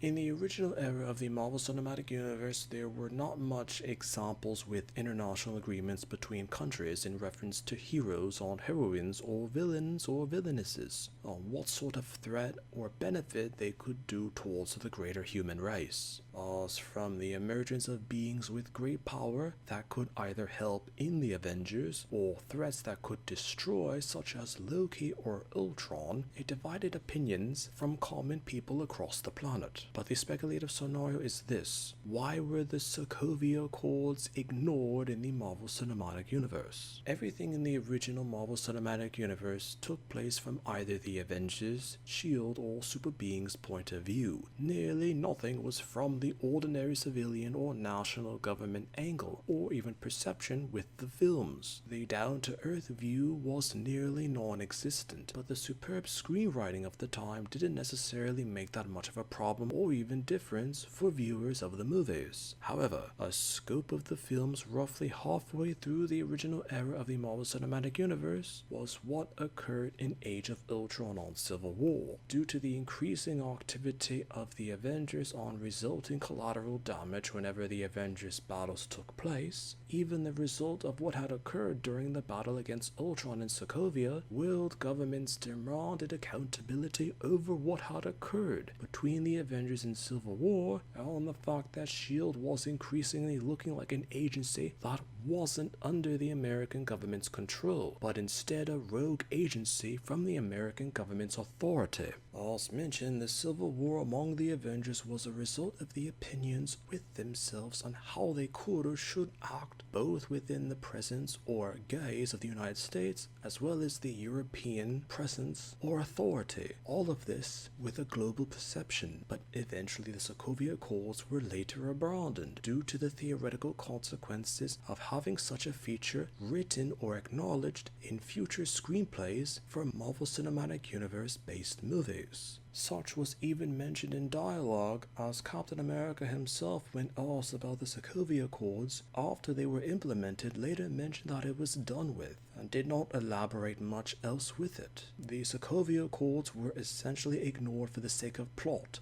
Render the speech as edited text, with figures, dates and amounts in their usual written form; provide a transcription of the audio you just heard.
In the original era of the Marvel Cinematic Universe, there were not much examples with international agreements between countries in reference to heroes or heroines or villains or villainesses on what sort of threat or benefit they could do towards the greater human race. As from the emergence of beings with great power that could either help in the Avengers or threats that could destroy, such as Loki or Ultron, it divided opinions from common people across the planet. But the speculative scenario is this: why were the Sokovia Accords ignored in the Marvel Cinematic Universe? Everything in the original Marvel Cinematic Universe took place from either the Avengers, S.H.I.E.L.D. or Super Beings' point of view. Nearly nothing was from the ordinary civilian or national government angle, or even perception with the films. The down-to-earth view was nearly non-existent, but the superb screenwriting of the time didn't necessarily make that much of a problem or even difference for viewers of the movies. However, a scope of the films roughly halfway through the original era of the Marvel Cinematic Universe was what occurred in Age of Ultron on Civil War. Due to the increasing activity of the Avengers on resulting collateral damage whenever the Avengers battles took place, even the result of what had occurred during the battle against Ultron in Sokovia, world governments demanded accountability over what had occurred between the Avengers in Civil War, and the fact that S.H.I.E.L.D. was increasingly looking like an agency that wasn't under the American government's control, but instead a rogue agency from the American government's authority. As mentioned, the Civil War among the Avengers was a result of the opinions with themselves on how they could or should act, both within the presence or gaze of the United States, as well as the European presence or authority. All of this with a global perception, but eventually the Sokovia Accords were later abandoned due to the theoretical consequences of having such a feature written or acknowledged in future screenplays for Marvel Cinematic Universe based movies. Such was even mentioned in dialogue, as Captain America himself, when asked about the Sokovia Accords after they were implemented, later mentioned that it was done with, and did not elaborate much else with it. The Sokovia Accords were essentially ignored for the sake of plot,